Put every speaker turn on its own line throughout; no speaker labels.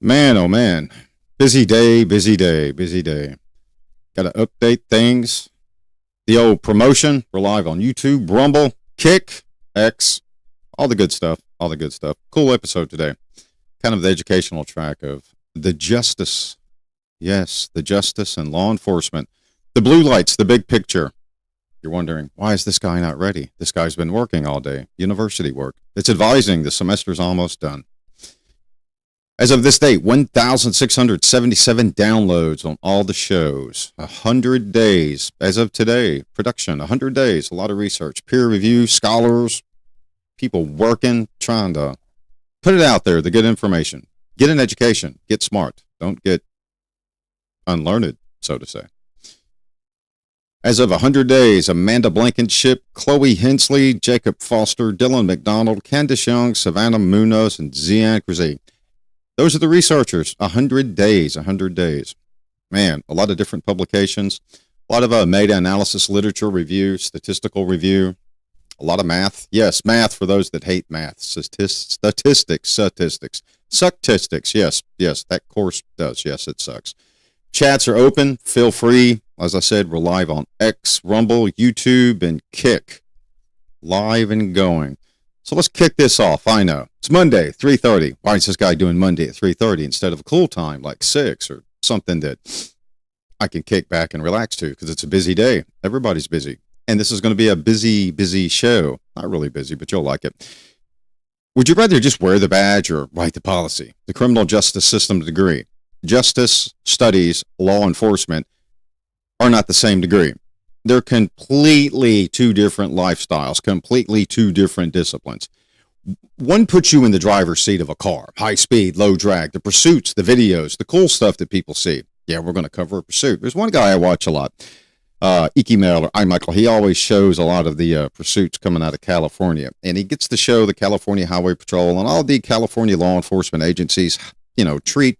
Man, oh man. Busy day, busy day, busy day. Got to update things. The old promotion. We're live on YouTube, Rumble, Kick, X, all the good stuff. All the good stuff. Cool episode today. Kind of the educational track of the justice. Yes, the justice and law enforcement. The blue lights, the big picture. You're wondering, why is this guy not ready? This guy's been working all day. University work. It's advising. The semester's almost done. As of this date, 1,677 downloads on all the shows. 100 days. As of today, production, 100 days. A lot of research, peer review, scholars, people working, trying to put it out there, the good information. Get an education. Get smart. Don't get unlearned, so to say. As of 100 days, Amanda Blankenship, Chloe Hensley, Jacob Foster, Dylan McDonald, Candace Young, Savannah Munoz, and Zian Krazy. Those are the researchers. 100 days, 100 days. Man, a lot of different publications, a lot of meta-analysis, literature review, statistical review, a lot of math. Yes, math for those that hate math. Statistics. Yes, that course does. Yes, it sucks. Chats are open. Feel free. As I said, we're live on X, Rumble, YouTube, and Kick. Live and going. So let's kick this off. I know. It's Monday, 3:30. Why is this guy doing Monday at 3:30 instead of a cool time like 6 or something that I can kick back and relax to because it's a busy day. Everybody's busy. And this is going to be a busy show. Not really busy, but you'll like it. Would you rather just wear the badge or write the policy? The criminal justice system degree. Justice, studies, law enforcement are not the same degree. They're completely two different lifestyles, completely two different disciplines. One puts you in the driver's seat of a car, high speed, low drag, the pursuits, the videos, the cool stuff that people see. Yeah, we're going to cover a pursuit. There's one guy I watch a lot, Iki Mailer, Michael. He always shows a lot of the pursuits coming out of California, and he gets to show the California Highway Patrol and all the California law enforcement agencies, treat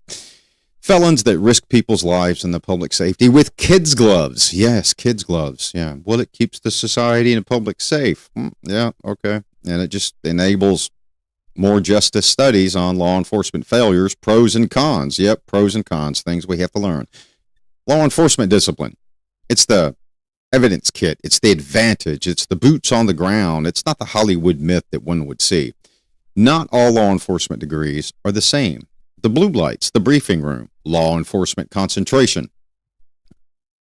felons that risk people's lives and the public safety with kids' gloves. Yes, kids' gloves. Yeah. Well, it keeps the society and the public safe. Yeah, okay. And it just enables more justice studies on law enforcement failures, pros and cons. Yep, pros and cons, things we have to learn. Law enforcement discipline. It's the evidence kit. It's the advantage. It's the boots on the ground. It's not the Hollywood myth that one would see. Not all law enforcement degrees are the same. The blue lights, the briefing room, law enforcement concentration,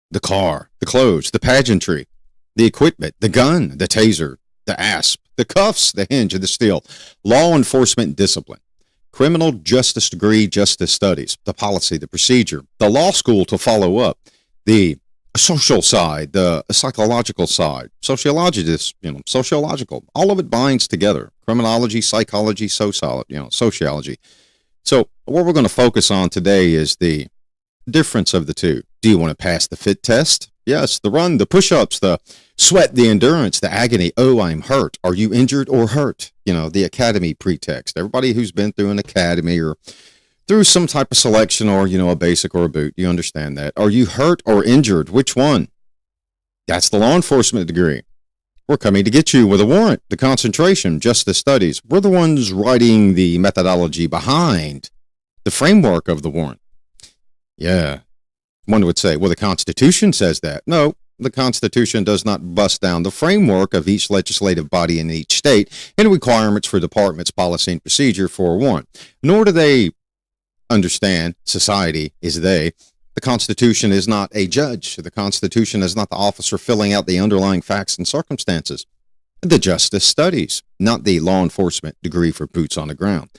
the car, the clothes, the pageantry, the equipment, the gun, the taser, the asp, the cuffs, the hinge, and the steel, law enforcement discipline, criminal justice degree, justice studies, the policy, the procedure, the law school to follow up, the social side, the psychological side, sociological, all of it binds together, criminology, psychology, sociology. So what we're going to focus on today is the difference of the two. Do you want to pass the fit test Yes, the run, the push-ups, the sweat, the endurance, the agony. Oh, I'm hurt. Are you injured or hurt? You know, the academy pretext. Everybody who's been through an academy or through some type of selection or, you know, a basic or a boot, you understand that. Are you hurt or injured? Which one? That's the law enforcement degree. We're coming to get you with a warrant, the concentration, justice studies. We're the ones writing the methodology behind the framework of the warrant. Yeah. One would say, well, the Constitution says that. No, the Constitution does not bust down the framework of each legislative body in each state and requirements for departments, policy, and procedure for a warrant. Nor do they understand, society is they. The Constitution is not a judge. The Constitution is not the officer filling out the underlying facts and circumstances. The justice studies, not the law enforcement degree for boots on the ground.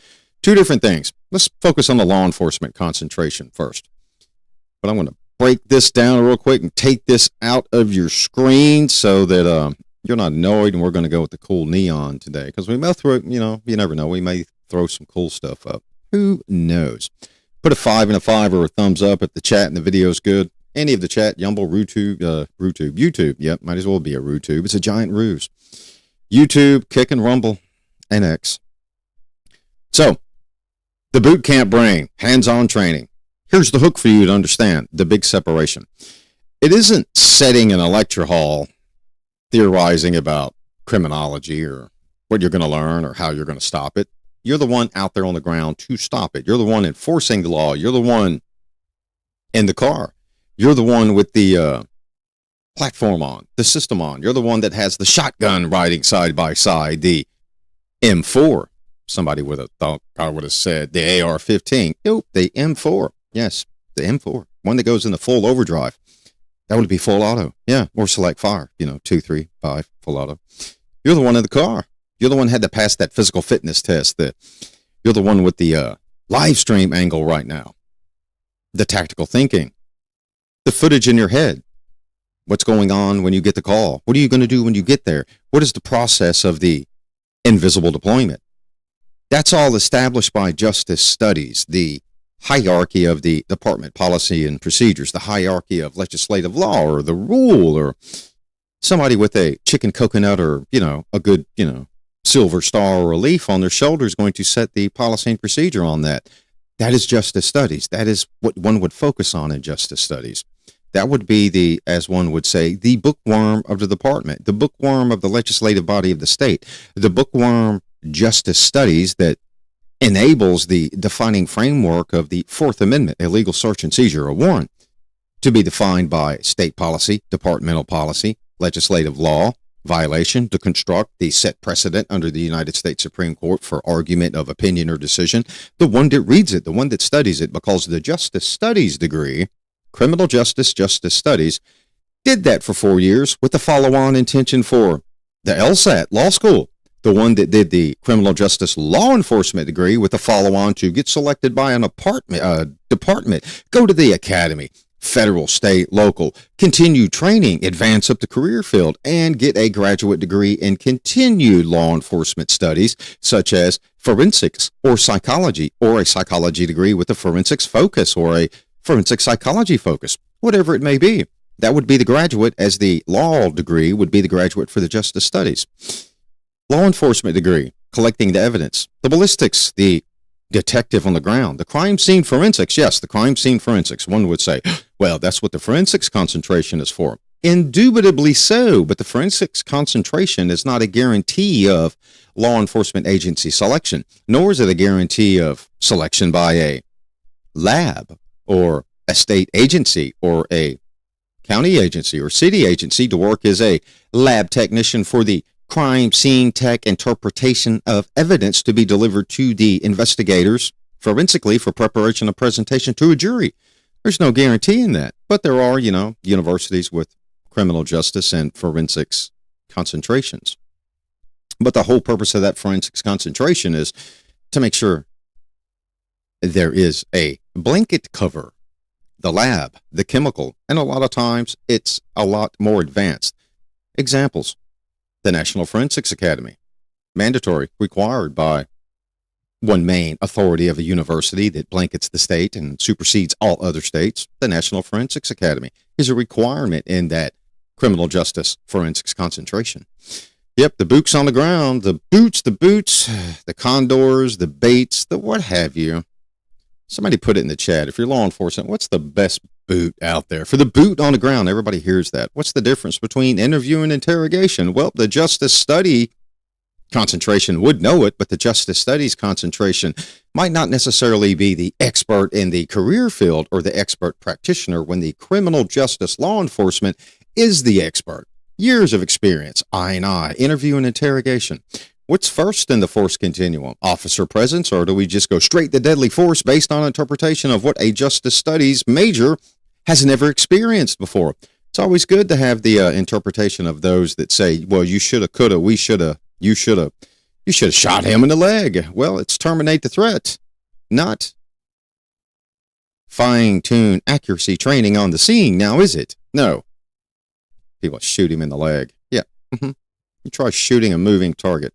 Two different things. Let's focus on the law enforcement concentration first. But I'm going to break this down real quick and take this out of your screen so that you're not annoyed, and we're going to go with the cool neon today because we may throw, you know, you never know. We may throw some cool stuff up. Who knows? Put a 5 and a 5 or a thumbs up if the chat and the video is good. Any of the chat, Yumble, YouTube. Yep, might as well be a RooTube. It's a giant ruse. YouTube, Kick and Rumble, and X. So, the boot camp brain, hands-on training. Here's the hook for you to understand the big separation. It isn't sitting in a lecture hall theorizing about criminology or what you're going to learn or how you're going to stop it. You're the one out there on the ground to stop it. You're the one enforcing the law. You're the one in the car. You're the one with the platform on, the system on. You're the one that has the shotgun riding side by side, the M4. Somebody would have thought I would have said the AR-15. Nope, the M4. Yes, the M4. One that goes into full overdrive. That would be full auto. Yeah, or select fire. 2, 3, 5, full auto. You're the one in the car. You're the one had to pass that physical fitness test. You're the one with the live stream angle right now. The tactical thinking. The footage in your head. What's going on when you get the call? What are you going to do when you get there? What is the process of the invisible deployment? That's all established by justice studies, the hierarchy of the department policy and procedures, the hierarchy of legislative law or the rule, or somebody with a chicken coconut or, a good, silver star or a leaf on their shoulder is going to set the policy and procedure on that. That is justice studies. That is what one would focus on in justice studies. That would be the, as one would say, the bookworm of the department, the bookworm of the legislative body of the state, the bookworm justice studies that enables the defining framework of the Fourth Amendment, illegal search and seizure, a warrant, to be defined by state policy, departmental policy, legislative law, violation, to construct the set precedent under the United States Supreme Court for argument of opinion or decision, the one that reads it, the one that studies it, because the justice studies degree, criminal justice studies, did that for 4 years with the follow-on intention for the LSAT, law school, the one that did the criminal justice law enforcement degree with the follow-on to get selected by an department, go to the academy, federal, state, local, continue training, advance up the career field, and get a graduate degree in continued law enforcement studies, such as forensics or psychology, or a psychology degree with a forensics focus or a forensic psychology focus, whatever it may be. That would be the graduate, as the law degree would be the graduate for the justice studies. Law enforcement degree, collecting the evidence, the ballistics, the detective on the ground, the crime scene forensics. Yes, the crime scene forensics. One would say, well, that's what the forensics concentration is for. Indubitably so, but the forensics concentration is not a guarantee of law enforcement agency selection, nor is it a guarantee of selection by a lab or a state agency or a county agency or city agency to work as a lab technician for the crime scene tech interpretation of evidence to be delivered to the investigators forensically for preparation of presentation to a jury. There's no guarantee in that, but there are, universities with criminal justice and forensics concentrations. But the whole purpose of that forensics concentration is to make sure there is a blanket cover, the lab, the chemical, and a lot of times it's a lot more advanced. Examples: the National Forensics Academy, mandatory, required by one main authority of a university that blankets the state and supersedes all other states, the National Forensics Academy, is a requirement in that criminal justice forensics concentration. Yep, the boots on the ground, the boots, the condors, the baits, the what have you. Somebody put it in the chat. If you're law enforcement, what's the best boot out there? For the boot on the ground, everybody hears that. What's the difference between interview and interrogation? Well, the justice study concentration would know it, but the justice studies concentration might not necessarily be the expert in the career field or the expert practitioner when the criminal justice law enforcement is the expert. Years of experience, eye and eye, interview and interrogation. What's first in the force continuum? Officer presence, or do we just go straight to deadly force based on interpretation of what a justice studies major has never experienced before? It's always good to have the interpretation of those that say, well, you shoulda, coulda, we shoulda, you should have shot him in the leg. Well, it's terminate the threat, not fine-tune accuracy training on the scene now, is it? No. People shoot him in the leg. Yeah. You try shooting a moving target,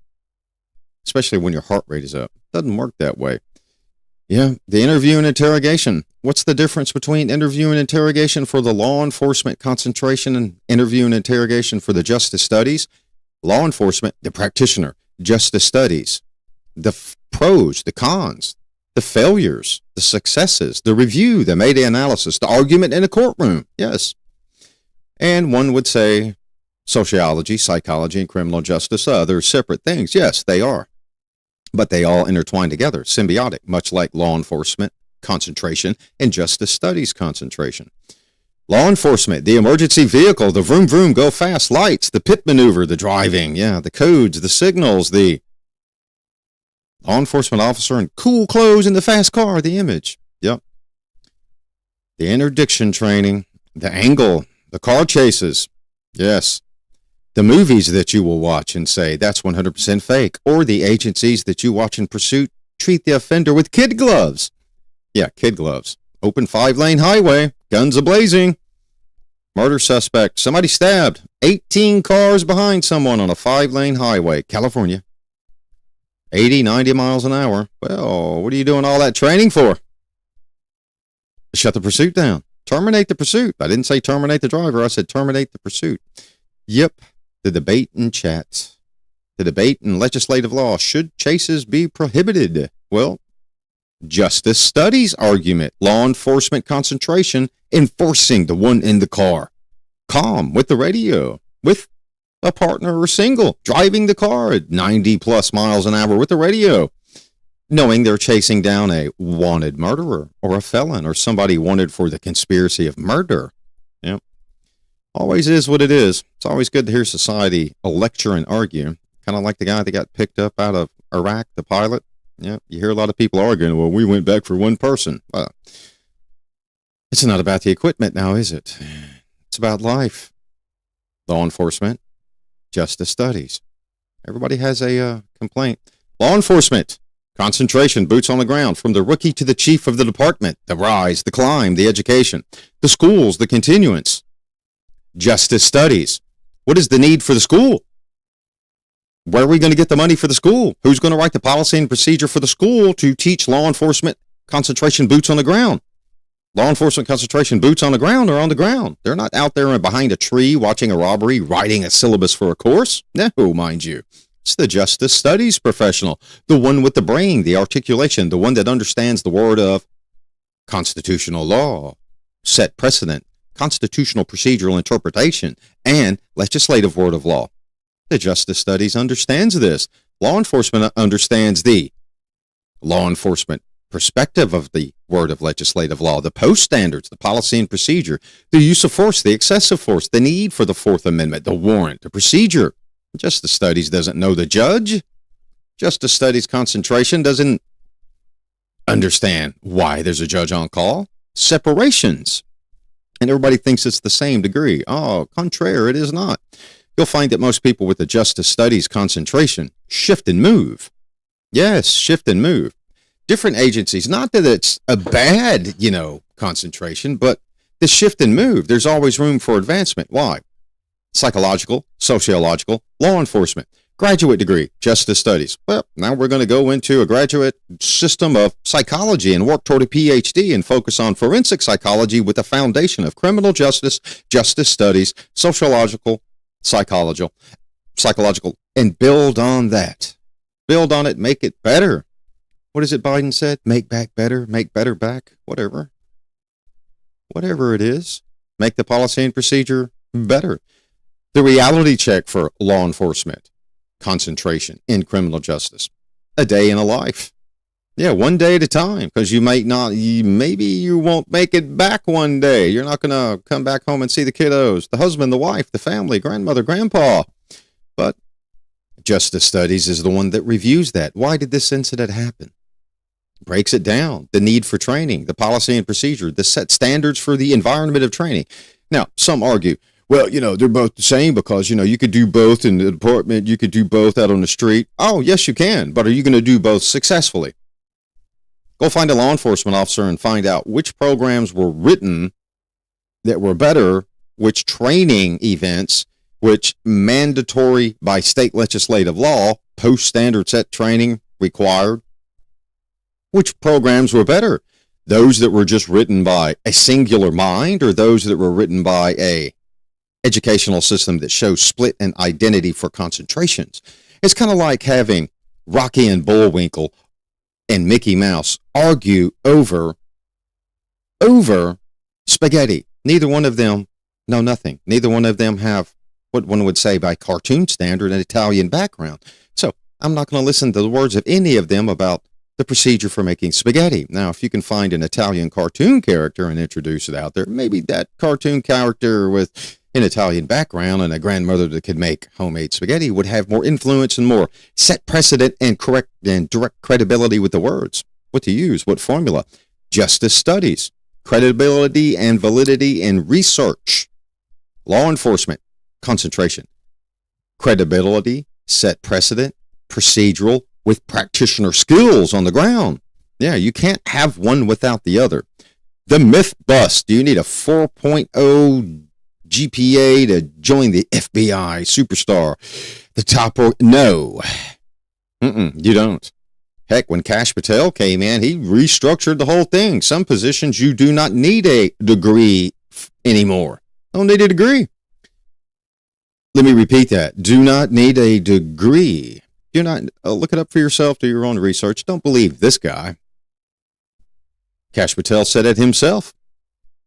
especially when your heart rate is up. Doesn't work that way. Yeah, the interview and interrogation. What's the difference between interview and interrogation for the law enforcement concentration and interview and interrogation for the justice studies? Law enforcement, the practitioner, justice studies, the pros, the cons, the failures, the successes, the review, the meta-analysis, the argument in a courtroom. Yes. And one would say sociology, psychology, and criminal justice, they're separate things. Yes, they are. But they all intertwine together, symbiotic, much like law enforcement concentration and justice studies concentration. Law enforcement, the emergency vehicle, the vroom vroom, go fast lights, the pit maneuver, the driving, the codes, the signals, the law enforcement officer in cool clothes in the fast car, the image. Yep. The interdiction training, the angle, the car chases. Yes. The movies that you will watch and say that's 100% fake, or the agencies that you watch in pursuit treat the offender with kid gloves. Yeah, kid gloves. Open 5-lane highway, guns a-blazing. Murder suspect, somebody stabbed. 18 cars behind someone on a 5-lane highway, California. 80, 90 miles an hour. Well, what are you doing all that training for? Shut the pursuit down. Terminate the pursuit. I didn't say terminate the driver. I said terminate the pursuit. Yep. The debate in chat. The debate in legislative law. Should chases be prohibited? Well, justice studies argument. Law enforcement concentration. Enforcing the one in the car. Calm with the radio. With a partner or single. Driving the car at 90 plus miles an hour with the radio. Knowing they're chasing down a wanted murderer or a felon or somebody wanted for the conspiracy of murder. Yep. Always is what it is. It's always good to hear society lecture and argue. Kind of like the guy that got picked up out of Iraq, the pilot. Yeah, you hear a lot of people arguing, well, we went back for one person. It's not about the equipment now, is it? It's about life. Law enforcement, justice studies. Everybody has a complaint. Law enforcement, concentration, boots on the ground, from the rookie to the chief of the department, the rise, the climb, the education, the schools, the continuance. Justice studies. What is the need for the school? Where are we going to get the money for the school? Who's going to write the policy and procedure for the school to teach law enforcement concentration boots on the ground? Law enforcement concentration boots on the ground are on the ground. They're not out there behind a tree watching a robbery, writing a syllabus for a course. No, mind you. It's the justice studies professional, the one with the brain, the articulation, the one that understands the word of constitutional law, set precedent, constitutional procedural interpretation, and legislative word of law. The justice studies understands this. Law enforcement understands the law enforcement perspective of the word of legislative law, the post standards, the policy and procedure, the use of force, the excessive force, the need for the Fourth Amendment, the warrant, the procedure. Justice studies doesn't know the judge. Justice studies concentration doesn't understand why there's a judge on call. Separations. And everybody thinks it's the same degree. Oh, contraire, it is not. You'll find that most people with the justice studies concentration shift and move. Yes, shift and move. Different agencies, not that it's a bad, concentration, but the shift and move, there's always room for advancement. Why? Psychological, sociological, law enforcement. Graduate degree, justice studies. Well, now we're going to go into a graduate system of psychology and work toward a PhD and focus on forensic psychology with a foundation of criminal justice, justice studies, sociological, psychological, and build on that. Build on it, make it better. What is it Biden said? Make back better, make better back, whatever. Whatever it is, make the policy and procedure better. The reality check for law enforcement. Concentration in criminal justice. A day in a life. Yeah, one day at a time, because maybe you won't make it back one day. You're not going to come back home and see the kiddos, the husband, the wife, the family, grandmother, grandpa. But Justice Studies is the one that reviews that. Why did this incident happen? Breaks it down. The need for training, the policy and procedure, the set standards for the environment of training. Now, some argue, well, they're both the same because, you could do both in the department. You could do both out on the street. Oh, yes, you can. But are you going to do both successfully? Go find a law enforcement officer and find out which programs were written that were better, which training events, which mandatory by state legislative law, post-standard set training required, which programs were better. Those that were just written by a singular mind or those that were written by a educational system that shows split and identity for concentrations. It's kind of like having Rocky and Bullwinkle and Mickey Mouse argue over spaghetti. Neither one of them know nothing. Neither one of them have what one would say by cartoon standard an Italian background. So I'm not going to listen to the words of any of them about the procedure for making spaghetti. Now, if you can find an Italian cartoon character and introduce it out there, maybe that cartoon character with an Italian background and a grandmother that could make homemade spaghetti would have more influence and more set precedent and correct and direct credibility with the words. What to use, what formula. Justice Studies, credibility and validity in research. Law enforcement, concentration. Credibility, set precedent, procedural, with practitioner skills on the ground. Yeah, you can't have one without the other. The myth bust. Do you need a 4.0 GPA to join the FBI superstar? The top no. You don't. Heck, when Kash Patel came in, he restructured the whole thing. Some positions you do not need a degree anymore. Don't need a degree. Let me repeat that. Do not need a degree. Do not look it up for yourself, do your own research. Don't believe this guy. Kash Patel said it himself.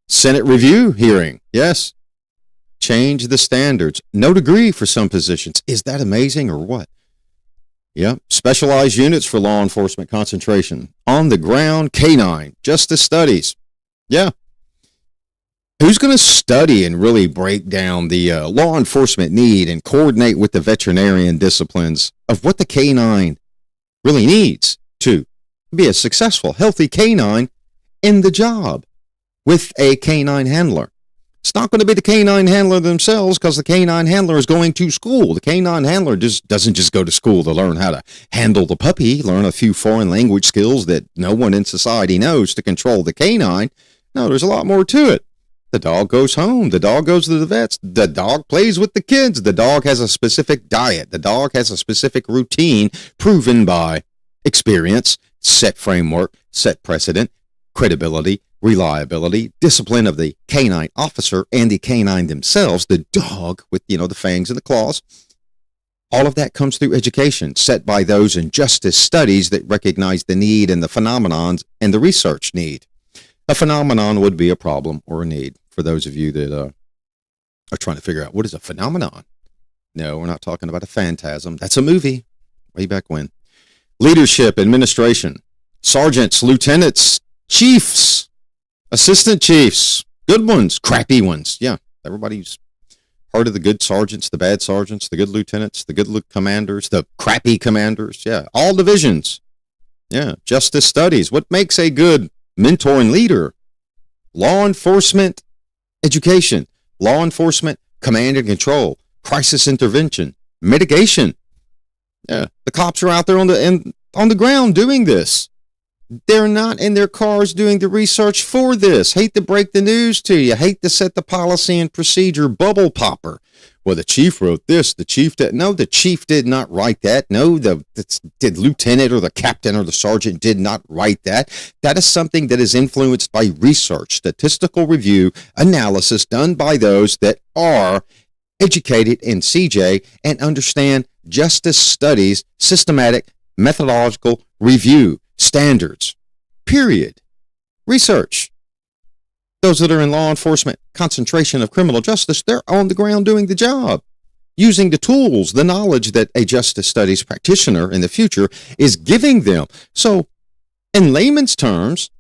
Senate review hearing. Yes. Change the standards. No degree for some positions. Is that amazing or what? Yeah. Specialized units for law enforcement concentration. On the ground, canine. Justice Studies. Yeah. Who's going to study and really break down the law enforcement need and coordinate with the veterinarian disciplines of what the canine really needs to be a successful, healthy canine in the job with a canine handler? It's not going to be the canine handler themselves because the canine handler is going to school. The canine handler doesn't just go to school to learn how to handle the puppy, learn a few foreign language skills that no one in society knows to control the canine. No, there's a lot more to it. The dog goes home. The dog goes to the vets. The dog plays with the kids. The dog has a specific diet. The dog has a specific routine proven by experience, set framework, set precedent, credibility, reliability, discipline of the canine officer and the canine themselves, the dog with, the fangs and the claws. All of that comes through education set by those in justice studies that recognize the need and the phenomenons and the research need. A phenomenon would be a problem or a need. For those of you that are trying to figure out what is a phenomenon. No, we're not talking about a phantasm. That's a movie way back when. Leadership, administration, sergeants, lieutenants, chiefs, assistant chiefs, good ones, crappy ones. Yeah, everybody's heard of the good sergeants, the bad sergeants, the good lieutenants, the good commanders, the crappy commanders. Yeah, all divisions. Yeah, justice studies. What makes a good mentor and leader? Law enforcement education, law enforcement command and control, crisis intervention, mitigation. Yeah, the cops are out there on the ground doing this. They're not in their cars doing the research for this. Hate to break the news to you. Hate to set the policy and procedure bubble popper. Well, the chief wrote this. The chief did. No, the chief did not write that. No, the lieutenant or the captain or the sergeant did not write that. That is something that is influenced by research, statistical review, analysis done by those that are educated in CJ and understand justice studies, systematic, methodological review, standards, period. Research. Those that are in law enforcement, concentration of criminal justice, they're on the ground doing the job, using the tools, the knowledge that a justice studies practitioner in the future is giving them. So, in layman's terms,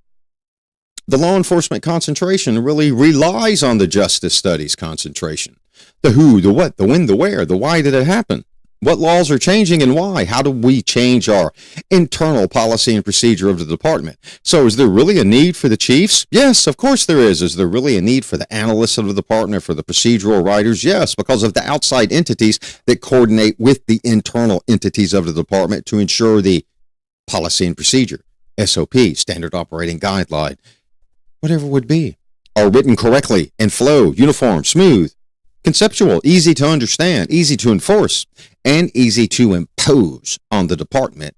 the law enforcement concentration really relies on the justice studies concentration. The who, the what, the when, the where, the why did it happen? What laws are changing and why? How do we change our internal policy and procedure of the department? So is there really a need for the chiefs? Yes, of course there is. Is there really a need for the analysts of the department, for the procedural writers? Yes, because of the outside entities that coordinate with the internal entities of the department to ensure the policy and procedure, SOP, standard operating guideline, whatever it would be, are written correctly and flow, uniform, smooth, conceptual, easy to understand, easy to enforce, and easy to impose on the department.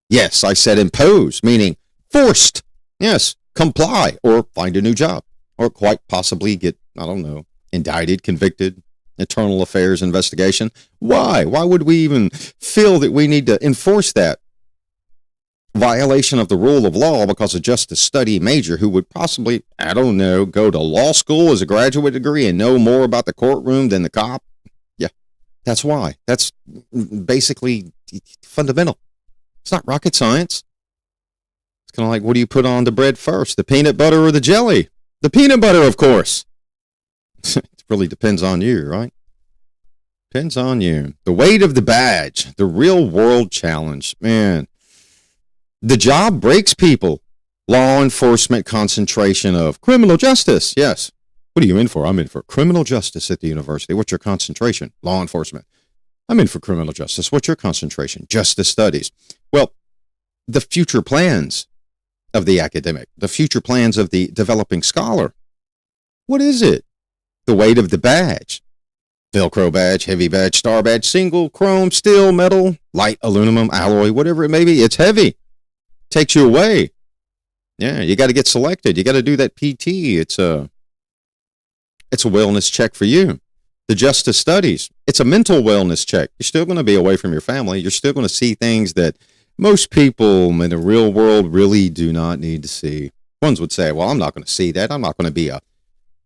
Yes, I said impose, meaning forced. Yes, comply or find a new job or quite possibly get, I don't know, indicted, convicted, internal affairs investigation. Why? Why would we even feel that we need to enforce that? Violation of the rule of law because a justice study major who would possibly, I don't know, go to law school as a graduate degree and know more about the courtroom than the cop. Yeah, that's why. That's basically fundamental. It's not rocket science. It's kind of like, what do you put on the bread first, the peanut butter or the jelly? The peanut butter, of course. It really depends on you, right? Depends on you. The weight of the badge, the real world challenge, man. The job breaks people. Law enforcement concentration of criminal justice. Yes. What are you in for? I'm in for criminal justice at the university. What's your concentration? Law enforcement. I'm in for criminal justice. What's your concentration? Justice studies. Well, the future plans of the academic, the future plans of the developing scholar. What is it? The weight of the badge. Velcro badge, heavy badge, star badge, single, chrome, steel, metal, light, aluminum, alloy, whatever it may be. It's heavy. Takes you away. Yeah, you got to get selected. You got to do that PT. It's a wellness check for you. The justice studies, it's a mental wellness check. You're still going to be away from your family. You're still going to see things that most people in the real world really do not need to see. Ones would say, well, I'm not going to see that. I'm not going to be a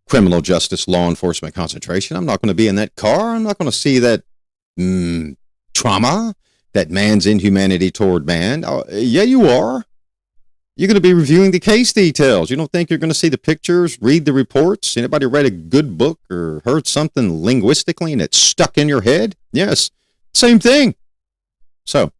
criminal justice law enforcement concentration. I'm not going to be in that car. I'm not going to see that trauma. That man's inhumanity toward man. Yeah, you are. You're going to be reviewing the case details. You don't think you're going to see the pictures, read the reports? Anybody read a good book or heard something linguistically and it's stuck in your head? Yes, same thing. So,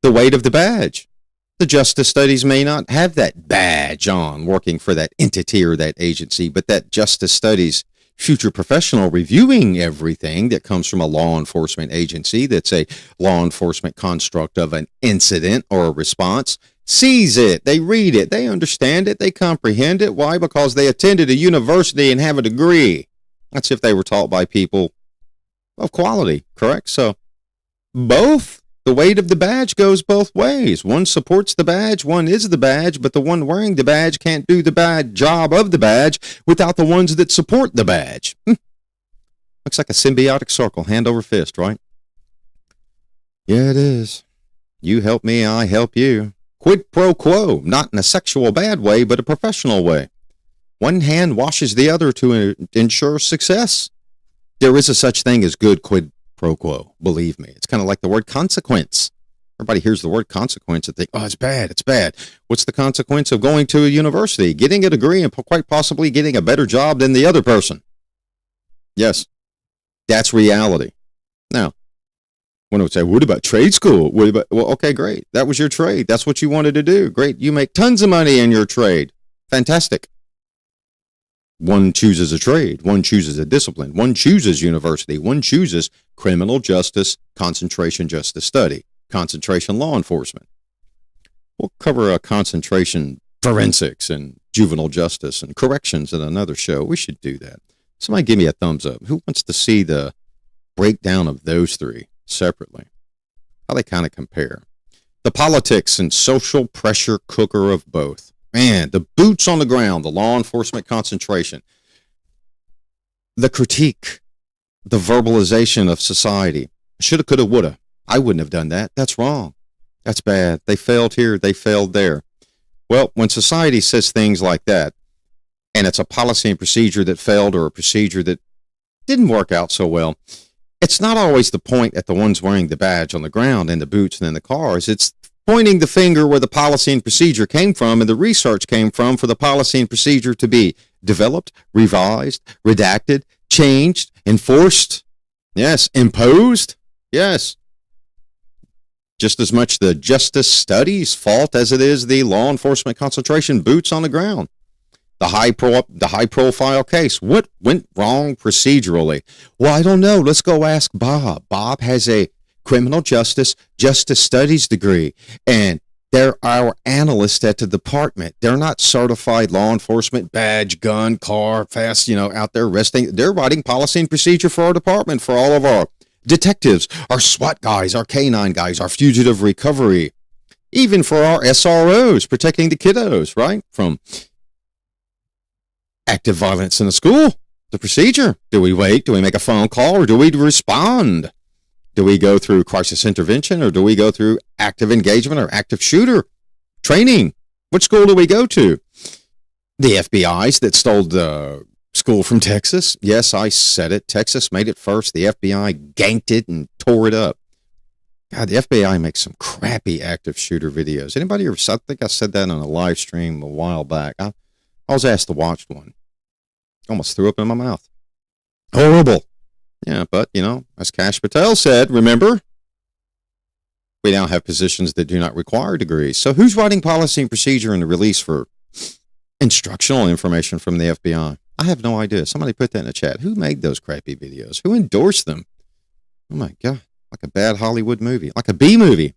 the weight of the badge. The justice studies may not have that badge on working for that entity or that agency, but that justice studies future professional reviewing everything that comes from a law enforcement agency that's a law enforcement construct of an incident or a response, sees it, they read it, they understand it, they comprehend it. Why? Because they attended a university and have a degree. That's if they were taught by people of quality, correct? So both, the weight of the badge goes both ways. One supports the badge, one is the badge, but the one wearing the badge can't do the bad job of the badge without the ones that support the badge. Looks like a symbiotic circle, hand over fist, right? Yeah, it is. You help me, I help you. Quid pro quo, not in a sexual bad way, but a professional way. One hand washes the other to ensure success. There is a such thing as good quid pro quo, believe me. It's kind of like the word consequence. Everybody hears the word consequence and think, oh, it's bad, it's bad. What's the consequence of going to a university, getting a degree, and quite possibly getting a better job than the other person? Yes, that's reality. Now, one would say, what about trade school? What about, well, okay, great. That was your trade. That's what you wanted to do. Great. You make tons of money in your trade. Fantastic. One chooses a trade. One chooses a discipline. One chooses university. One chooses criminal justice, concentration justice study, concentration law enforcement. We'll cover concentration forensics and juvenile justice and corrections in another show. We should do that. Somebody give me a thumbs up. Who wants to see the breakdown of those three separately? How they kind of compare. The politics and social pressure cooker of both. Man, the boots on the ground, the law enforcement concentration, the critique, the verbalization of society. Shoulda, coulda, woulda. I wouldn't have done that. That's wrong. That's bad. They failed here. They failed there. Well, when society says things like that, and it's a policy and procedure that failed or a procedure that didn't work out so well, it's not always the point at the ones wearing the badge on the ground and the boots and in the cars. It's pointing the finger where the policy and procedure came from and the research came from for the policy and procedure to be developed, revised, redacted, changed, enforced, yes, imposed, yes. Just as much the justice studies fault as it is the law enforcement concentration boots on the ground. The high profile case. What went wrong procedurally? Well, I don't know. Let's go ask Bob. Bob has a criminal justice studies degree, and they're our analysts at the department. They're not certified law enforcement badge, gun, car, fast, out there arresting. They're writing policy and procedure for our department, for all of our detectives, our SWAT guys, our K-9 guys, our fugitive recovery, even for our SROs, protecting the kiddos, right? From active violence in the school, the procedure. Do we wait? Do we make a phone call? Or do we respond? Do we go through crisis intervention? Or do we go through active engagement or active shooter training? Which school do we go to? The FBI's that stole the school from Texas. Yes, I said it. Texas made it first. The FBI ganked it and tore it up. God, the FBI makes some crappy active shooter videos. Anybody ever? I think I said that on a live stream a while back. I was asked to watch one. Almost threw up in my mouth. Horrible. Yeah, but, as Kash Patel said, remember, we now have positions that do not require degrees. So who's writing policy and procedure in the release for instructional information from the FBI? I have no idea. Somebody put that in the chat. Who made those crappy videos? Who endorsed them? Oh, my God. Like a bad Hollywood movie. Like a B movie.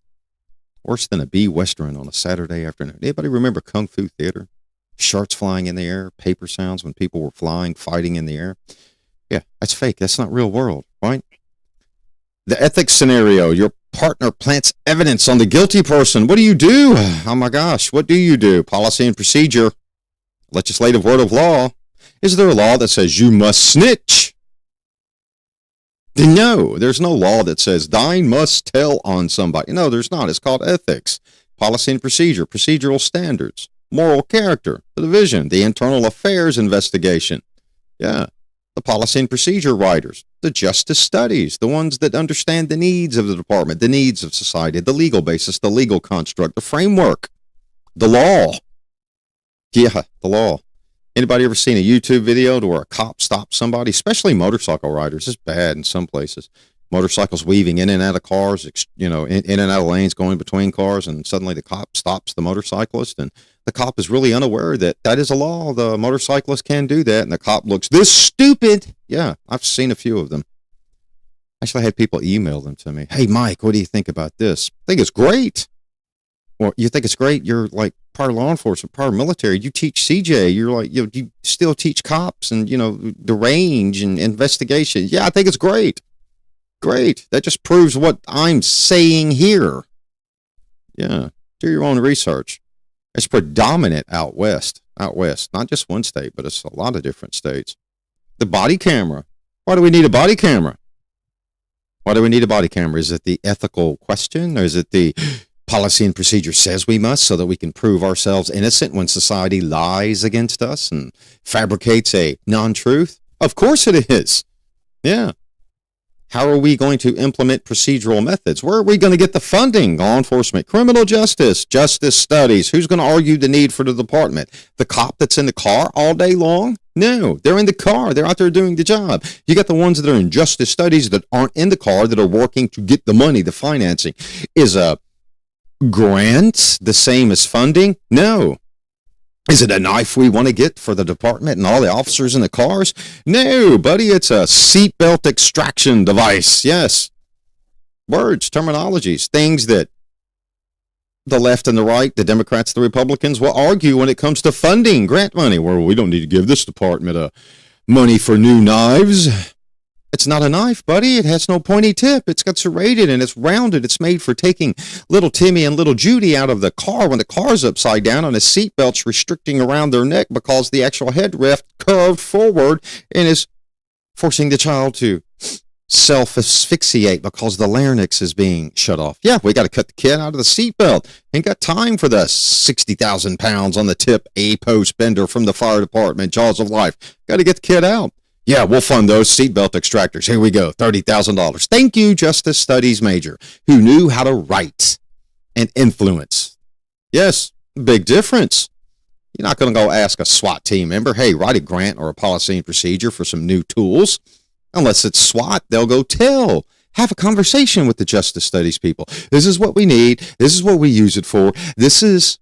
Worse than a B Western on a Saturday afternoon. Anybody remember Kung Fu Theater? Sharks flying in the air, paper sounds when people were flying, fighting in the air. Yeah, that's fake. That's not real world, right? The ethics scenario. Your partner plants evidence on the guilty person. What do you do? Oh, my gosh. What do you do? Policy and procedure. Legislative word of law. Is there a law that says you must snitch? No, there's no law that says thine must tell on somebody. No, there's not. It's called ethics, policy and procedure, procedural standards, moral character, the division, the internal affairs investigation. Yeah, the policy and procedure writers, the justice studies, the ones that understand the needs of the department, the needs of society, the legal basis, the legal construct, the framework, the law. Yeah, the law. Anybody ever seen a YouTube video to where a cop stops somebody, especially motorcycle riders? It's bad in some places. Motorcycles weaving in and out of cars, in and out of lanes, going between cars, and suddenly the cop stops the motorcyclist, and the cop is really unaware that that is a law. The motorcyclist can do that, and the cop looks this stupid. Yeah, I've seen a few of them. Actually, I had people email them to me. Hey, Mike, what do you think about this? I think it's great. Well, you think it's great? You're like part of law enforcement, part of military. You teach CJ. You're like, you still teach cops and, the range and investigation. Yeah, I think it's great. Great. That just proves what I'm saying here. Yeah. Do your own research. It's predominant out west, not just one state, but it's a lot of different states. The body camera. Why do we need a body camera? Why do we need a body camera? Is it the ethical question, or is it the policy and procedure says we must so that we can prove ourselves innocent when society lies against us and fabricates a non-truth? Of course it is. Yeah. How are we going to implement procedural methods? Where are we going to get the funding? Law enforcement, criminal justice, justice studies. Who's going to argue the need for the department? The cop that's in the car all day long? No, they're in the car. They're out there doing the job. You got the ones that are in justice studies that aren't in the car, that are working to get the money, the financing. Is a grant the same as funding? No. Is it a knife we want to get for the department and all the officers in the cars? No, buddy, it's a seatbelt extraction device. Yes. Words, terminologies, things that The left and the right, the Democrats, the Republicans, will argue when it comes to funding grant money. Well, we don't need to give this department money for new knives. It's not a knife, buddy. It has no pointy tip. It's got serrated and it's rounded. It's made for taking little Timmy and little Judy out of the car when the car's upside down and a seatbelt's restricting around their neck because the actual headrest curved forward and is forcing the child to self-asphyxiate because the larynx is being shut off. Yeah, we got to cut the kid out of the seatbelt. Ain't got time for the 60,000 pounds on the tip A-post bender from the fire department, jaws of life. Got to get the kid out. Yeah, we'll fund those seatbelt extractors. Here we go, $30,000. Thank you, Justice Studies major, who knew how to write and influence. Yes, big difference. You're not going to go ask a SWAT team member, hey, write a grant or a policy and procedure for some new tools. Unless it's SWAT, they'll go tell. Have a conversation with the Justice Studies people. This is what we need. This is what we use it for. This is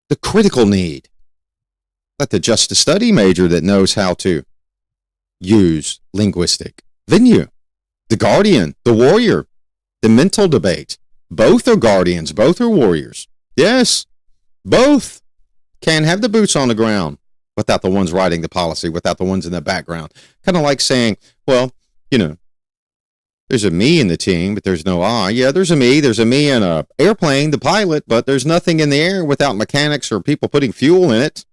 the critical need. Let the Justice Study major that knows how to use linguistic venue. The guardian, the warrior, the mental debate. Both are guardians. Both are warriors. Yes, both can have the boots on the ground without the ones writing the policy, without the ones in the background. Kind of like saying, well, there's a me in the team, but there's no I. Yeah, there's a me. There's a me in an airplane, the pilot, but there's nothing in the air without mechanics or people putting fuel in it.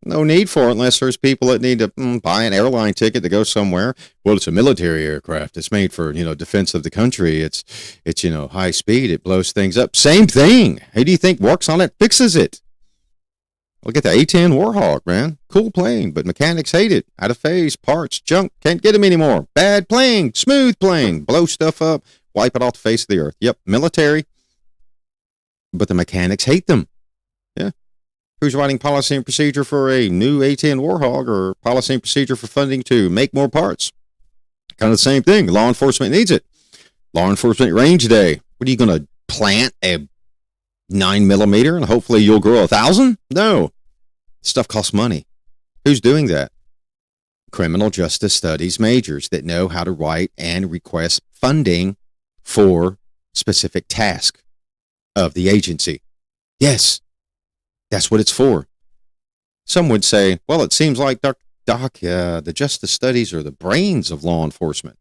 No need for it unless there's people that need to buy an airline ticket to go somewhere. Well, it's a military aircraft. It's made for, defense of the country. It's high speed. It blows things up. Same thing. Who do you think works on it, fixes it? Look at the A-10 Warhawk, man. Cool plane, but mechanics hate it. Out of phase, parts, junk, can't get them anymore. Bad plane, smooth plane, blow stuff up, wipe it off the face of the earth. Yep, military, but the mechanics hate them. Yeah. Who's writing policy and procedure for a new A-10 Warhawk or policy and procedure for funding to make more parts? Kind of the same thing. Law enforcement needs it. Law enforcement range day. What are you going to plant a 9mm and hopefully you'll grow 1,000? No. Stuff costs money. Who's doing that? Criminal justice studies majors that know how to write and request funding for specific task of the agency. Yes, that's what it's for. Some would say, well, it seems like, Doc, the justice studies are the brains of law enforcement.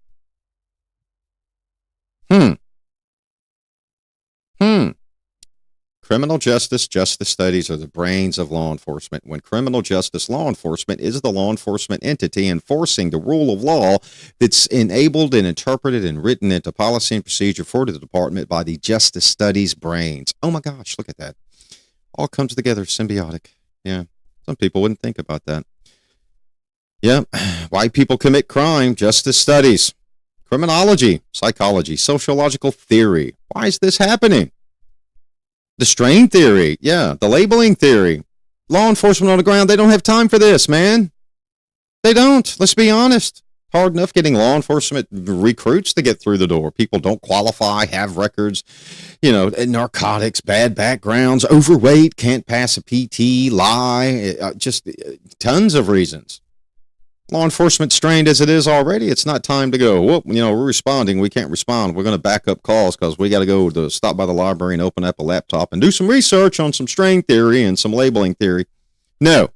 Criminal justice studies are the brains of law enforcement. When criminal justice law enforcement is the law enforcement entity enforcing the rule of law that's enabled and interpreted and written into policy and procedure for the department by the justice studies brains. Oh my gosh, look at that. All comes together, symbiotic. Yeah, some people wouldn't think about that. Yeah, why people commit crime, justice studies. Criminology, psychology, sociological theory. Why is this happening? The strain theory, yeah, the labeling theory. Law enforcement on the ground, they don't have time for this, man. They don't. Let's be honest. Hard enough getting law enforcement recruits to get through the door. People don't qualify, have records, narcotics, bad backgrounds, overweight, can't pass a PT, lie, just tons of reasons. Law enforcement strained as it is already. It's not time to go, well, we're responding. We can't respond. We're going to back up calls because we got to go to stop by the library and open up a laptop and do some research on some strain theory and some labeling theory. No,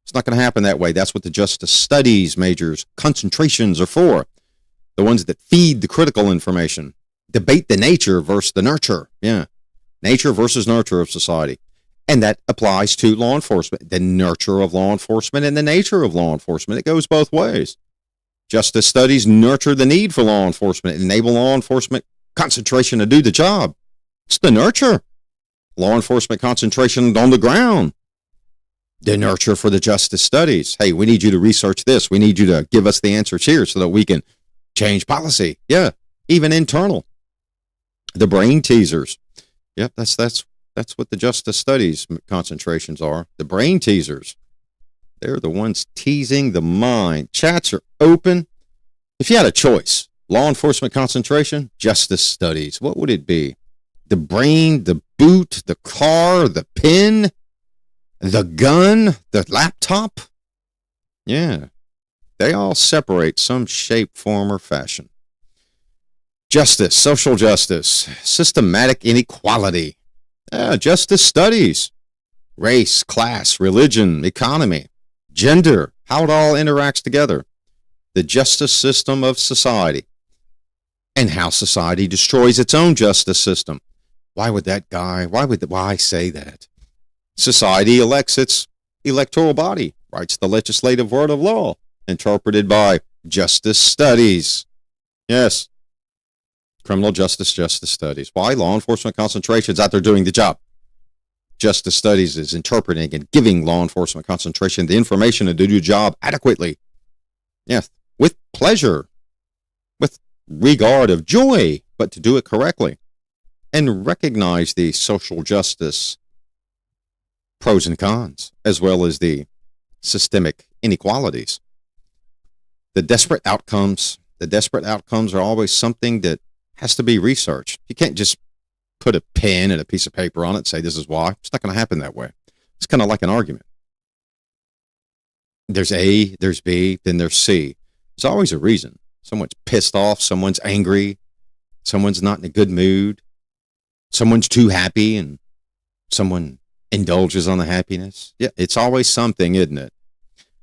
it's not going to happen that way. That's what the justice studies majors concentrations are for. The ones that feed the critical information, debate the nature versus the nurture. Yeah. Nature versus nurture of society. And that applies to law enforcement, the nurture of law enforcement and the nature of law enforcement. It goes both ways. Justice studies nurture the need for law enforcement, enable law enforcement concentration to do the job. It's the nurture. Law enforcement concentration on the ground. The nurture for the justice studies. Hey, we need you to research this. We need you to give us the answers here so that we can change policy. Yeah, even internal. The brain teasers. Yep, that's what the justice studies concentrations are. The brain teasers. They're the ones teasing the mind. Chats are open. If you had a choice, law enforcement concentration, justice studies, what would it be? The brain, the boot, the car, the pen, the gun, the laptop? Yeah. They all separate some shape, form, or fashion. Justice, social justice, systematic inequality. Justice studies, race, class, religion, economy, gender, how it all interacts together, the justice system of society, and how society destroys its own justice system. Why say that? Society elects its electoral body, writes the legislative word of law, interpreted by justice studies. Yes. Criminal justice studies. Why? Law enforcement concentrations out there doing the job. Justice studies is interpreting and giving law enforcement concentration the information to do the job adequately. Yes, with pleasure, with regard of joy, but to do it correctly. And recognize the social justice pros and cons, as well as the systemic inequalities. The desperate outcomes are always something that has to be researched. You can't just put a pen and a piece of paper on it and say this is why. It's not going to happen that way. It's kind of like an argument. There's A, there's B, then there's C. There's always a reason. Someone's pissed off, someone's angry, someone's not in a good mood, someone's too happy, and someone indulges on the happiness. Yeah, it's always something, isn't it?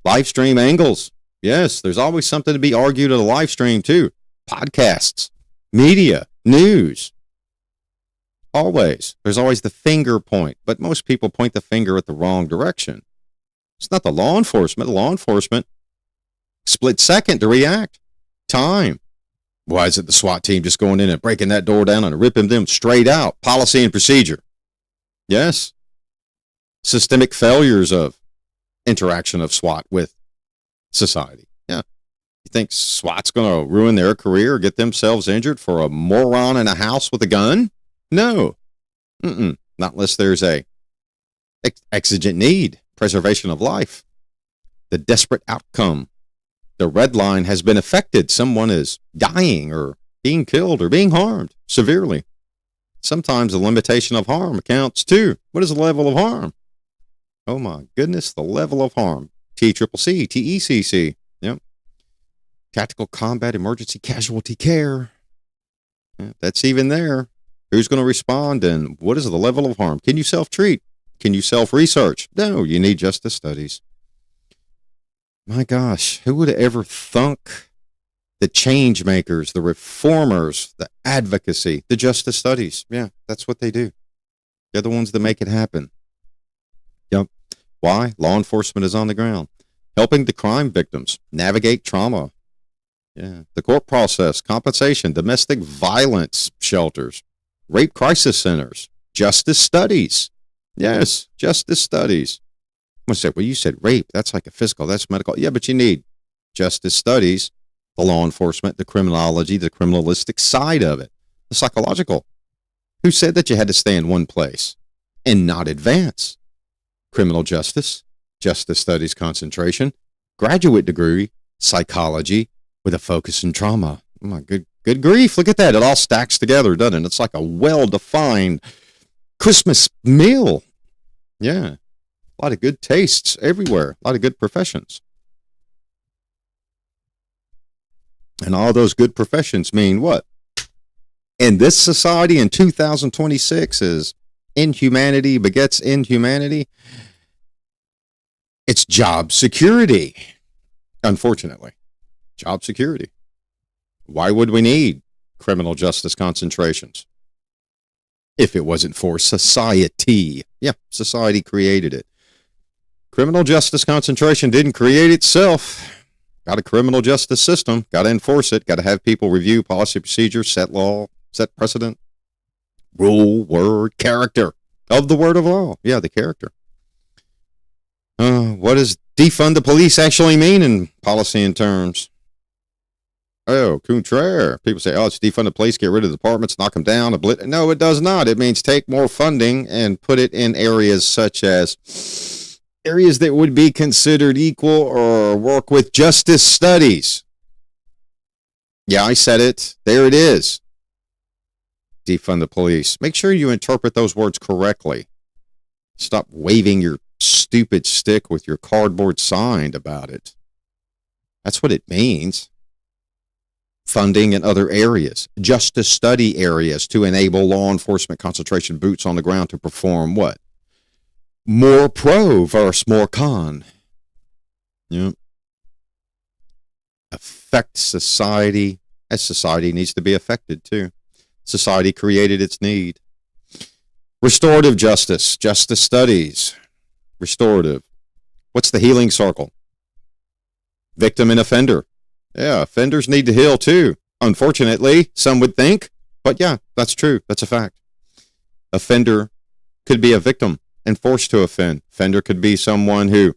Live stream angles. Yes, there's always something to be argued at a live stream too. Podcasts, media, news. Always. There's always the finger point, but most people point the finger at the wrong direction. It's not the law enforcement. The law enforcement, split second to react. Time. Why is it the SWAT team just going in and breaking that door down and ripping them straight out? Policy and procedure. Yes. Systemic failures of interaction of SWAT with society. Yeah. You think SWAT's going to ruin their career or get themselves injured for a moron in a house with a gun? No. Not unless there's a exigent need, preservation of life. The desperate outcome. The red line has been affected. Someone is dying or being killed or being harmed severely. Sometimes the limitation of harm counts too. What is the level of harm? Oh my goodness, the level of harm. TCCC, TECC. Yep. Tactical combat emergency casualty care. Yeah, that's even there. Who's going to respond and what is the level of harm? Can you self-treat? Can you self-research? No, you need justice studies. My gosh, who would have ever thunk the change makers, the reformers, the advocacy, the justice studies? Yeah, that's what they do. They're the ones that make it happen. Yep. Why? Law enforcement is on the ground, helping the crime victims navigate trauma. Yeah. The court process, compensation, domestic violence shelters, rape crisis centers, justice studies. Yes, justice studies. I'm going to say, well, you said rape. That's like a physical. That's medical. Yeah, but you need justice studies, the law enforcement, the criminology, the criminalistic side of it, the psychological. Who said that you had to stay in one place and not advance? Criminal justice, justice studies concentration, graduate degree, psychology with a focus in trauma. Oh my good grief. Look at that. It all stacks together, doesn't it? It's like a well-defined Christmas meal. Yeah. A lot of good tastes everywhere. A lot of good professions. And all those good professions mean what? In this society in 2026 is inhumanity begets inhumanity. It's job security. Unfortunately. Job security. Why would we need criminal justice concentrations if it wasn't for society? Yeah, society created it. Criminal justice concentration didn't create itself. Got a criminal justice system. Got to enforce it. Got to have people review policy procedures, set law, set precedent, rule, word, character of the word of law. Yeah, the character. What does defund the police actually mean in policy and terms? Oh, contraire. People say, it's defund the police, get rid of the departments, knock them down. No, it does not. It means take more funding and put it in areas such as areas that would be considered equal or work with justice studies. Yeah, I said it. There it is. Defund the police. Make sure you interpret those words correctly. Stop waving your stupid stick with your cardboard sign about it. That's what it means. funding in other areas, justice study areas to enable law enforcement concentration boots on the ground to perform what? More pro versus more con. Yep. Affect society as society needs to be affected too. Society created its need. Restorative justice, justice studies, restorative. What's the healing circle? Victim and offender. Yeah, offenders need to heal too. Unfortunately, some would think, but yeah, that's true. That's a fact. Offender could be a victim and forced to offend. Offender could be someone who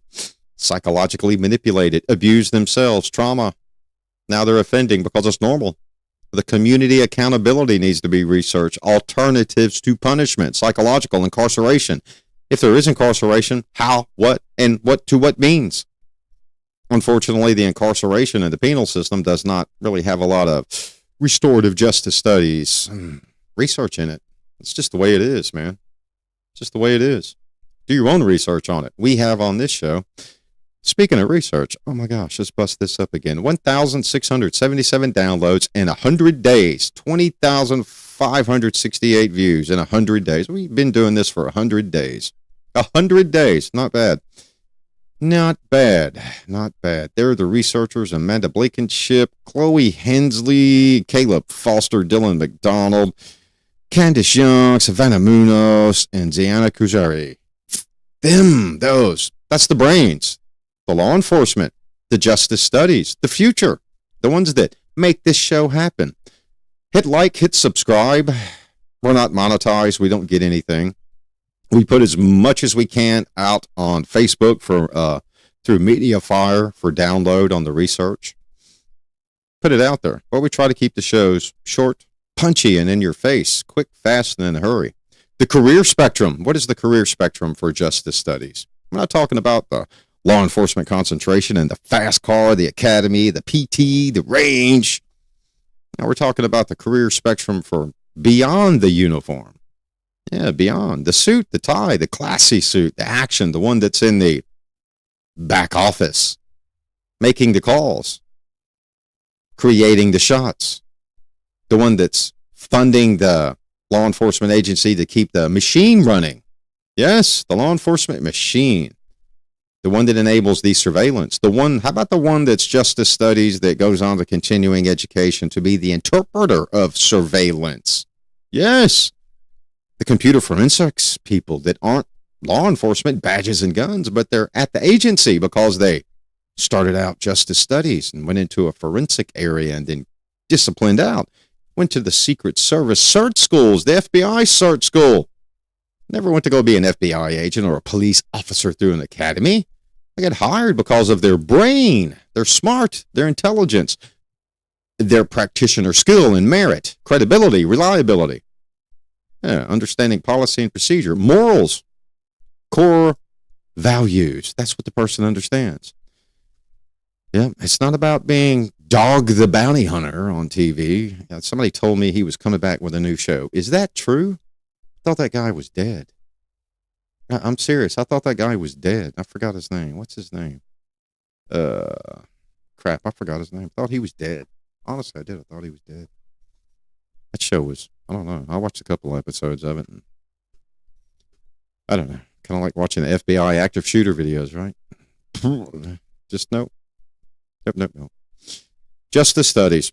psychologically manipulated, abused themselves, trauma. Now they're offending because it's normal. The community accountability needs to be researched. Alternatives to punishment, psychological incarceration. If there is incarceration, how, what, and what means. Unfortunately, the incarceration in the penal system does not really have a lot of restorative justice studies, research in it. It's just the way it is, man. It's just the way it is. Do your own research on it. We have on this show. Speaking of research, oh my gosh, let's bust this up again. 1,677 downloads in 100 days. 20,568 views in 100 days. We've been doing this for 100 days. 100 days. Not bad. Not bad. Not bad. They're the researchers: Amanda Blankenship, Chloe Hensley, Caleb Foster, Dylan McDonald, Candice Young, Savannah Munoz, and Ziana Kuzari. Those. That's the brains. The law enforcement, the justice studies, the future, the ones that make this show happen. Hit like, hit subscribe. We're not monetized. We don't get anything. We put as much as we can out on Facebook for through MediaFire for download on the research. Put it out there. But we try to keep the shows short, punchy, and in your face, quick, fast, and in a hurry. The career spectrum. What is the career spectrum for justice studies? I'm not talking about the law enforcement concentration and the fast car, the academy, the PT, the range. Now we're talking about the career spectrum for beyond the uniform. Yeah, beyond the suit, the tie, the classy suit, the action, the one that's in the back office, making the calls, creating the shots, the one that's funding the law enforcement agency to keep the machine running. Yes, the law enforcement machine. The one that enables the surveillance. The one, how about the one that's justice studies that goes on to continuing education to be the interpreter of surveillance? Yes. The computer forensics people that aren't law enforcement, badges and guns, but they're at the agency because they started out justice studies and went into a forensic area and then disciplined out. Went to the Secret Service search schools, the FBI search school. Never went to go be an FBI agent or a police officer through an academy. They got hired because of their brain. They're smart, their intelligence, their practitioner skill and merit, credibility, reliability. Yeah, understanding policy and procedure, morals, core values. That's what the person understands. Yeah, it's not about being Dog the Bounty Hunter on TV. Somebody told me he was coming back with a new show. Is that true? I thought that guy was dead. I'm serious. I thought that guy was dead. I forgot his name. What's his name? Crap, I forgot his name. I thought he was dead. Honestly, I did. I thought he was dead. That show was, I don't know. I watched a couple episodes of it. And I don't know. Kind of like watching the FBI active shooter videos, right? Just nope. Nope. Justice studies.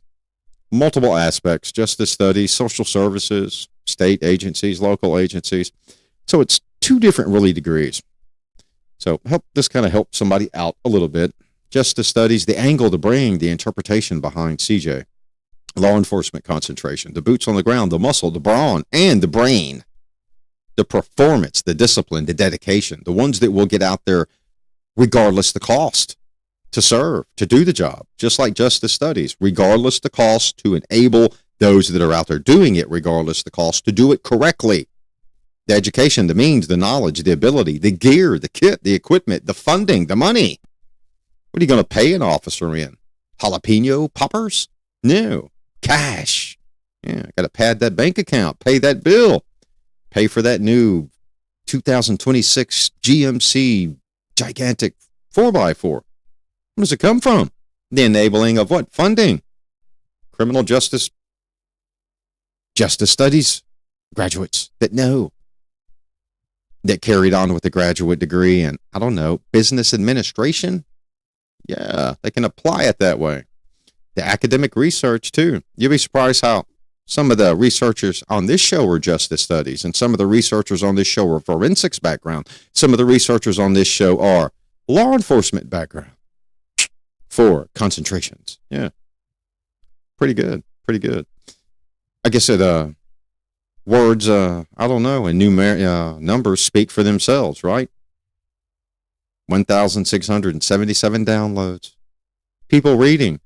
Multiple aspects. Justice studies, social services, state agencies, local agencies. So it's two different really degrees. So this kind of help somebody out a little bit. Justice studies, the angle, the brain, the interpretation behind CJ. Law enforcement concentration, the boots on the ground, the muscle, the brawn, and the brain. The performance, the discipline, the dedication, the ones that will get out there regardless the cost to serve, to do the job, just like justice studies, regardless the cost to enable those that are out there doing it, regardless the cost, to do it correctly. The education, the means, the knowledge, the ability, the gear, the kit, the equipment, the funding, the money. What are you going to pay an officer in? Jalapeno poppers? No. Cash. Yeah, got to pad that bank account, pay that bill, pay for that new 2026 GMC gigantic 4x4. Where does it come from? The enabling of what? Funding. criminal justice studies graduates that know, that carried on with a graduate degree in, I don't know, business administration. Yeah, they can apply it that way. The academic research, too. You'll be surprised how some of the researchers on this show are justice studies, and some of the researchers on this show are forensics background. Some of the researchers on this show are law enforcement background for concentrations. Yeah. Pretty good. Pretty good. I guess it, words, I don't know, and numbers speak for themselves, right? 1,677 downloads. People reading.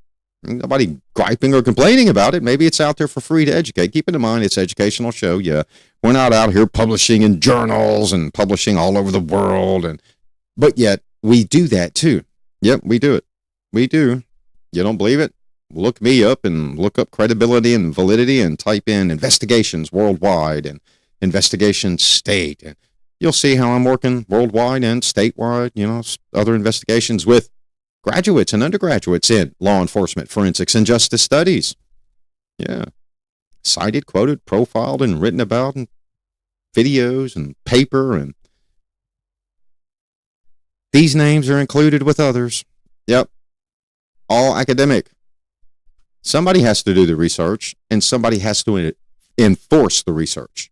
Nobody griping or complaining about it. Maybe it's out there for free to educate. Keep in mind, it's an educational show. Yeah, we're not out here publishing in journals and publishing all over the world, but yet we do that too. Yep, we do it. We do. You don't believe it? Look me up and look up credibility and validity and type in investigations worldwide and investigations state, and you'll see how I'm working worldwide and statewide. Other investigations with graduates and undergraduates in law enforcement, forensics, and justice studies. Yeah. Cited, quoted, profiled, and written about, and videos and paper, and these names are included with others. Yep. All academic. Somebody has to do the research, and somebody has to enforce the research.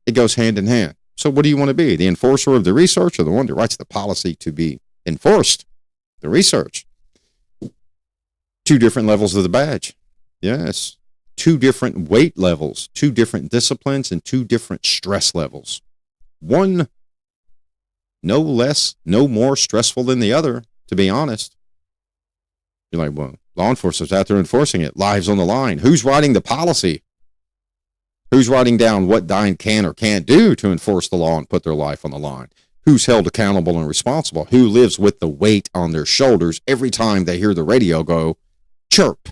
It goes hand in hand. So what do you want to be? The enforcer of the research, or the one that writes the policy to be enforced? The research. 2 different levels of the badge. Yes. 2 different weight levels, 2 different disciplines, and 2 different stress levels. One no less, no more stressful than the other, to be honest. You're like, well, law enforcement's out there enforcing it. Lives on the line. Who's writing the policy? Who's writing down what Dine can or can't do to enforce the law and put their life on the line? Who's held accountable and responsible? Who lives with the weight on their shoulders every time they hear the radio go chirp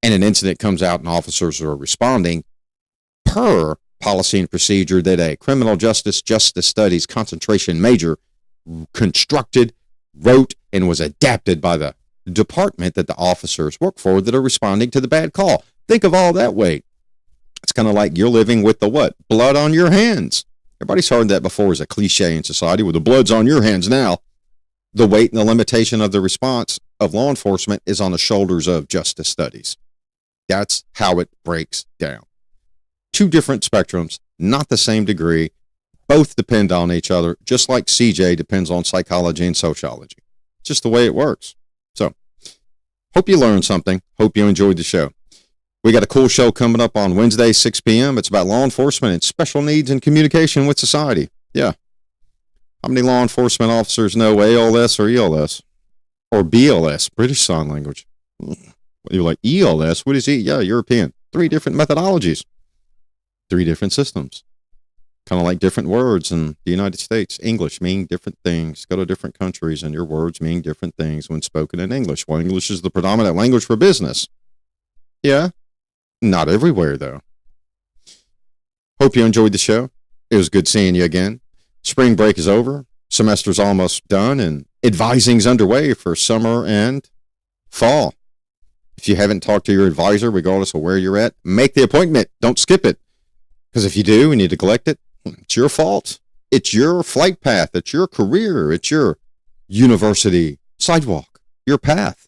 and an incident comes out and officers are responding per policy and procedure that a criminal justice studies concentration major constructed, wrote, and was adapted by the department that the officers work for that are responding to the bad call. Think of all that weight. It's kind of like you're living with the what? Blood on your hands. Everybody's heard that before as a cliche in society. Well, the blood's on your hands now. The weight and the limitation of the response of law enforcement is on the shoulders of justice studies. That's how it breaks down. 2 different spectrums, not the same degree. Both depend on each other, just like CJ depends on psychology and sociology. It's just the way it works. So, hope you learned something. Hope you enjoyed the show. We got a cool show coming up on Wednesday, 6 p.m. It's about law enforcement and special needs and communication with society. Yeah. How many law enforcement officers know ALS or ELS? Or BLS, British Sign Language. You're like, ELS? What is it? Yeah, European. 3 different methodologies. 3 different systems. Kind of like different words in the United States. English mean different things. Go to different countries and your words mean different things when spoken in English. Well, English is the predominant language for business. Yeah. Not everywhere, though. Hope you enjoyed the show. It was good seeing you again. Spring break is over. Semester's almost done, and advising's underway for summer and fall. If you haven't talked to your advisor, regardless of where you're at, make the appointment. Don't skip it. Because if you do and you neglect it, it's your fault. It's your flight path. It's your career. It's your university sidewalk, your path.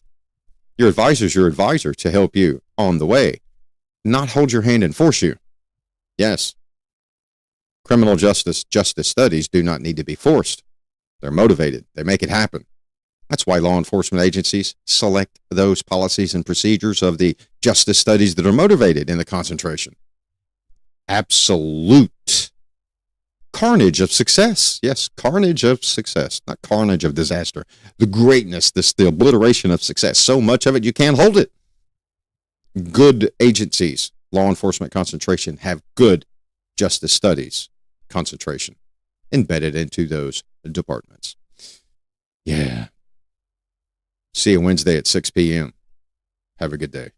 Your advisor's your advisor to help you on the way, not hold your hand and force you. Yes. Criminal justice studies do not need to be forced. They're motivated. They make it happen. That's why law enforcement agencies select those policies and procedures of the justice studies that are motivated in the concentration. Absolute carnage of success. Yes, carnage of success, not carnage of disaster. The greatness, the obliteration of success. So much of it, you can't hold it. Good agencies, law enforcement concentration, have good justice studies concentration embedded into those departments. Yeah. See you Wednesday at 6 p.m. Have a good day.